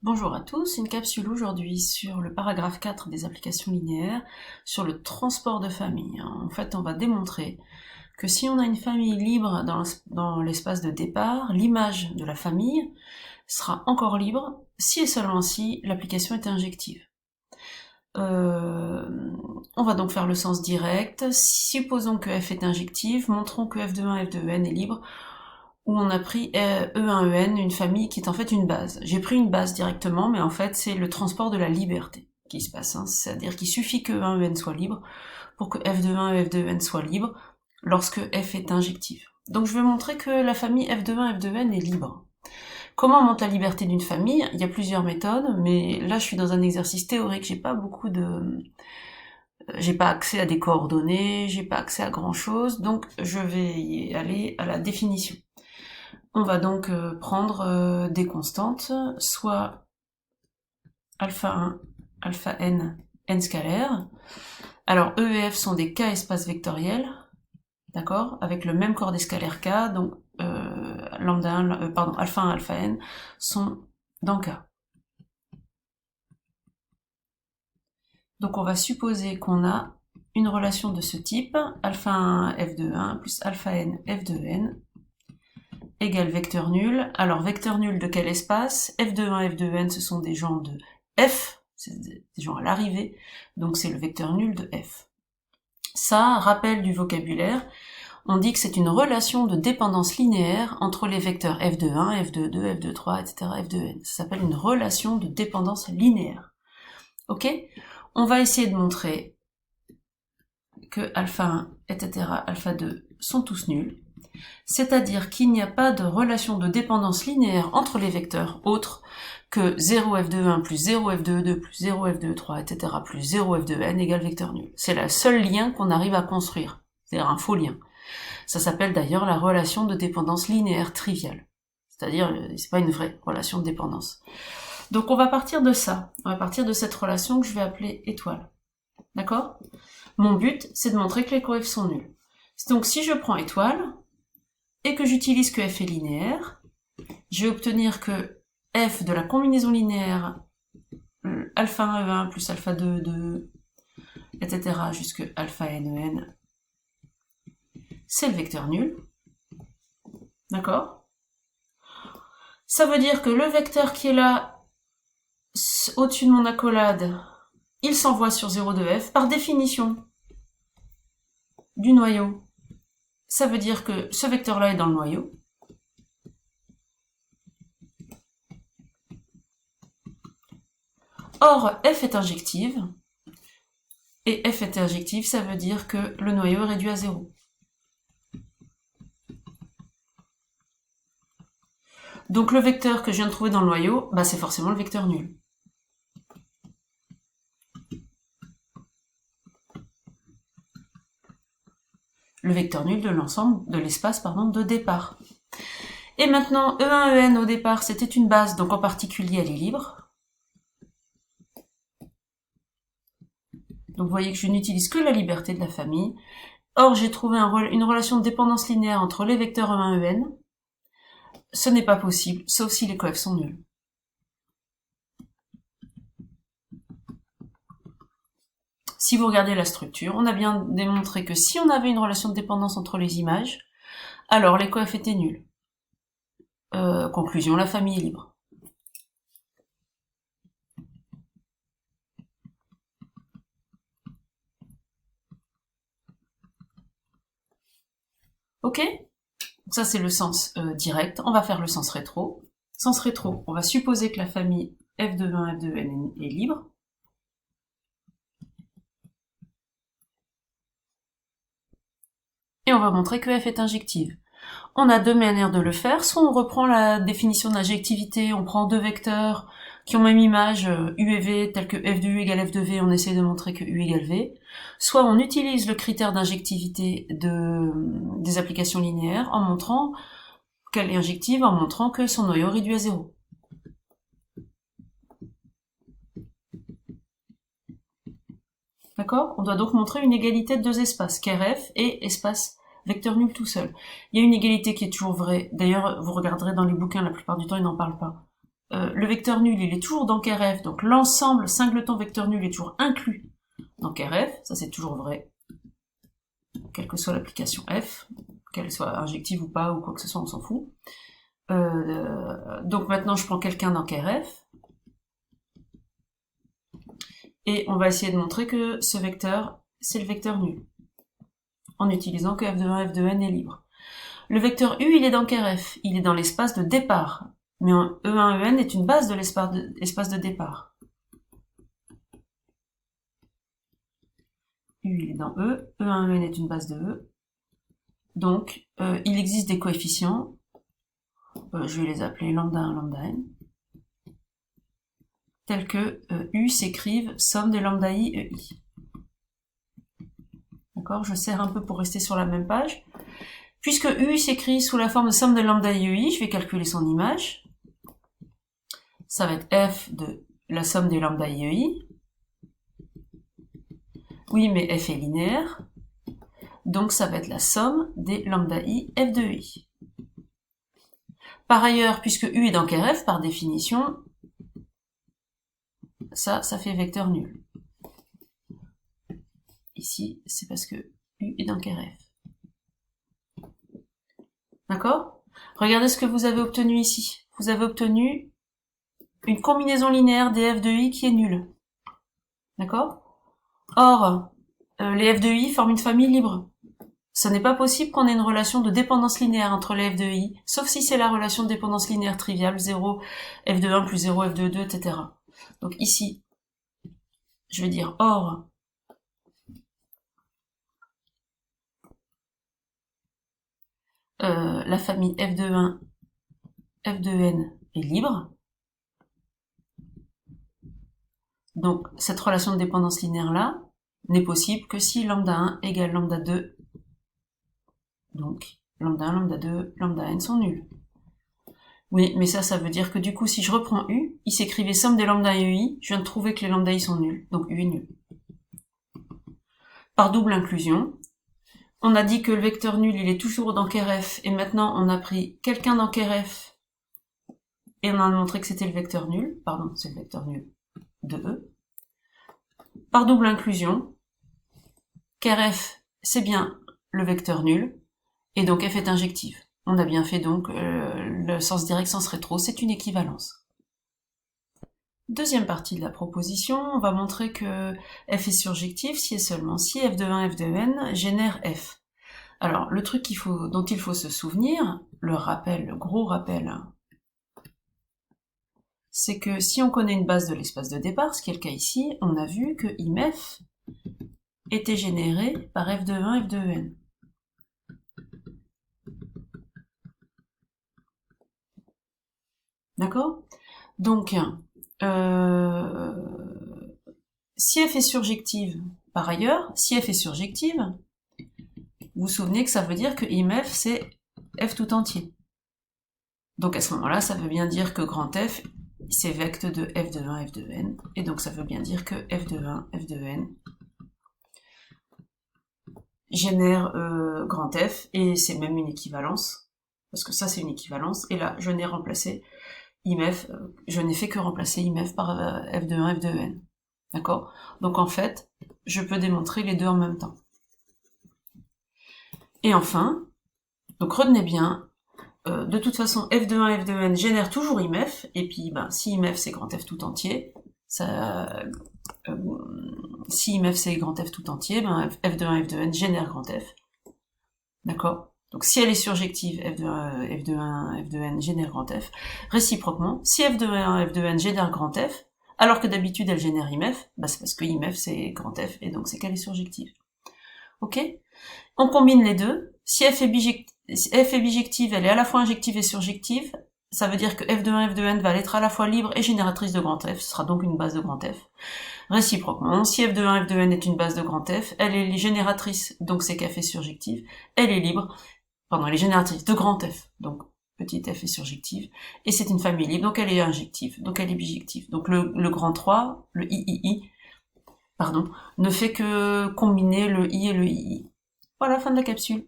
Bonjour à tous, une capsule aujourd'hui sur le paragraphe 4 des applications linéaires, sur le transport de famille. En fait, on va démontrer que si on a une famille libre dans l'espace de départ, l'image de la famille sera encore libre si et seulement si l'application est injective. On va donc faire le sens direct. Supposons que f est injective, montrons que f de 1, f de n est libre, où on a pris E1EN, une famille qui est en fait une base. J'ai pris une base directement, mais en fait c'est le transport de la liberté qui se passe. C'est-à-dire qu'il suffit que E1EN soit libre pour que f de 1 et f de n soit libre lorsque f est injective. Donc je vais montrer que la famille f de 1 et f de n est libre. Comment on monte la liberté d'une famille? Il y a plusieurs méthodes, mais là je suis dans un exercice théorique, j'ai pas accès à des coordonnées, j'ai pas accès à grand chose, donc je vais y aller à la définition. On va donc prendre des constantes, soit alpha 1, alpha n, n scalaire. Alors E et F sont des K espaces vectoriels, d'accord, avec le même corps des scalaires K, donc lambda 1, alpha 1, alpha n sont dans K. Donc on va supposer qu'on a une relation de ce type, alpha 1 f de 1 plus alpha n f de n égale vecteur nul. Alors vecteur nul de quel espace? F de 1, f de n, ce sont des gens de f, c'est des gens à l'arrivée, donc c'est le vecteur nul de f. Ça, rappel du vocabulaire, on dit que c'est une relation de dépendance linéaire entre les vecteurs f de 1, f de 2, f de 3, etc., f de n. Ça s'appelle une relation de dépendance linéaire. Ok? On va essayer de montrer que alpha 1, etc., alpha 2 sont tous nuls, c'est-à-dire qu'il n'y a pas de relation de dépendance linéaire entre les vecteurs autres que 0 f de 1 plus 0 f de 2 plus 0 f de 3, etc., plus 0 f de n égale vecteur nul. C'est le seul lien qu'on arrive à construire, c'est-à-dire un faux lien. Ça s'appelle d'ailleurs la relation de dépendance linéaire triviale, c'est-à-dire c'est pas une vraie relation de dépendance. Donc on va partir de ça, on va partir de cette relation que je vais appeler étoile. D'accord? Mon but, c'est de montrer que les coefs sont nuls. Donc si je prends étoile, et que j'utilise que f est linéaire, je vais obtenir que f de la combinaison linéaire alpha 1 E1 plus alpha 2 2, etc. jusque alpha n En, c'est le vecteur nul. D'accord? Ça veut dire que le vecteur qui est là, au-dessus de mon accolade, il s'envoie sur 0 de f. Par définition du noyau, ça veut dire que ce vecteur-là est dans le noyau. Or, f est injective, et f est injective, ça veut dire que le noyau est réduit à 0. Donc le vecteur que je viens de trouver dans le noyau, bah, c'est forcément le vecteur nul. Le vecteur nul de l'ensemble de l'espace de départ. Et maintenant, E1, En au départ, c'était une base, donc en particulier elle est libre. Donc vous voyez que je n'utilise que la liberté de la famille. Or, j'ai trouvé une relation de dépendance linéaire entre les vecteurs E1, En. Ce n'est pas possible, sauf si les coefs sont nuls. Si vous regardez la structure, on a bien démontré que si on avait une relation de dépendance entre les images, alors les coefs étaient nuls. Conclusion, la famille est libre. Ok? Ça c'est le sens direct. On va faire le sens rétro. Sens rétro, on va supposer que la famille f de 1, f de n est libre. Et on va montrer que f est injective. On a deux manières de le faire. Soit on reprend la définition d'injectivité, on prend deux vecteurs qui ont même image u et v, tels que f de u égale f de v, on essaie de montrer que u égale v. Soit on utilise le critère d'injectivité des applications linéaires en montrant qu'elle est injective, en montrant que son noyau est réduit à 0. D'accord? On doit donc montrer une égalité de deux espaces, ker-f et espace vecteur nul tout seul. Il y a une égalité qui est toujours vraie. D'ailleurs, vous regarderez dans les bouquins, la plupart du temps, ils n'en parlent pas. le vecteur nul, il est toujours dans ker f, donc l'ensemble singleton vecteur nul est toujours inclus dans ker f, ça c'est toujours vrai, quelle que soit l'application f, qu'elle soit injective ou pas, ou quoi que ce soit, on s'en fout. Donc maintenant je prends quelqu'un dans ker f, et on va essayer de montrer que ce vecteur, c'est le vecteur nul, en utilisant que f de 1, f de n est libre. Le vecteur u, il est dans ker f, il est dans l'espace de départ, mais E1, En est une base de l'espace de départ. U, il est dans E, E1, En est une base de E, donc il existe des coefficients, je vais les appeler lambda 1, lambda n, tels que U s'écrivent somme de lambda I, EI. D'accord, je serre un peu pour rester sur la même page. Puisque U s'écrit sous la forme de somme de lambda I, EI, je vais calculer son image. Ça va être f de la somme des lambda I, EI. Oui, mais f est linéaire. Donc ça va être la somme des lambda I, f de I. Par ailleurs, puisque U est dans ker f, par définition, ça fait vecteur nul. Ici, c'est parce que U est dans ker f. D'accord? Regardez ce que vous avez obtenu ici. Vous avez obtenu une combinaison linéaire des f de i qui est nulle. D'accord? Or, les f de i forment une famille libre. Ce n'est pas possible qu'on ait une relation de dépendance linéaire entre les f de i, sauf si c'est la relation de dépendance linéaire triviale, 0, f de 1 plus 0, f de 2, etc. Donc ici, je vais dire or, la famille f de 1, f de n est libre. Donc cette relation de dépendance linéaire-là n'est possible que si lambda 1 égale lambda 2. Donc lambda 1, lambda 2, lambda n sont nuls. Oui, mais ça veut dire que du coup, si je reprends U, il s'écrivait somme des lambda et EI, je viens de trouver que les lambda I sont nuls, donc U est nul. Par double inclusion, on a dit que le vecteur nul, il est toujours dans ker f, et maintenant on a pris quelqu'un dans ker f, et on a montré que c'était le vecteur nul, pardon, c'est le vecteur nul de E. Par double inclusion, ker f, c'est bien le vecteur nul, et donc f est injective. On a bien fait donc le sens direct, sens rétro, c'est une équivalence. Deuxième partie de la proposition, on va montrer que f est surjectif si et seulement si f de 1, f de n génère f. Alors, le truc dont il faut se souvenir, le gros rappel, c'est que si on connaît une base de l'espace de départ, ce qui est le cas ici, on a vu que IMF était généré par f de 1, f de n. D'accord? Donc, si f est surjective, par ailleurs, si f est surjective, vous vous souvenez que ça veut dire que IMF c'est f tout entier. Donc à ce moment-là, ça veut bien dire que grand F, c'est vecte de f de 1, f de n, et donc ça veut bien dire que f de 1, f de n génère grand F, et c'est même une équivalence, parce que ça c'est une équivalence, et là je n'ai remplacé IMF, je n'ai fait que remplacer IMF par f de 1, f de n. D'accord? Donc en fait, je peux démontrer les deux en même temps. Et enfin, donc retenez bien, de toute façon, f de 1, f de n génère toujours IMF, et puis si IMF c'est grand F tout entier, si IMF c'est grand F tout entier, f de 1, f de n génère grand F. D'accord? Donc si elle est surjective, f de 1, f de n génère grand F. Réciproquement, si f de 1, f de n génère grand F, alors que d'habitude elle génère IMF, c'est parce que IMF c'est grand F, et donc c'est qu'elle est surjective. Ok? On combine les deux. Si f est bijective, elle est à la fois injective et surjective. Ça veut dire que f de 1, f de n va être à la fois libre et génératrice de grand F. Ce sera donc une base de grand F. Réciproquement, si f de 1, f de n est une base de grand F, elle est génératrice, donc c'est qu'f est surjective. Elle est libre, elle est génératrice de grand F, donc petit f est surjective. Et c'est une famille libre, donc elle est injective, donc elle est bijective. Donc le grand 3, le III, ne fait que combiner le I et le II. Voilà, fin de la capsule.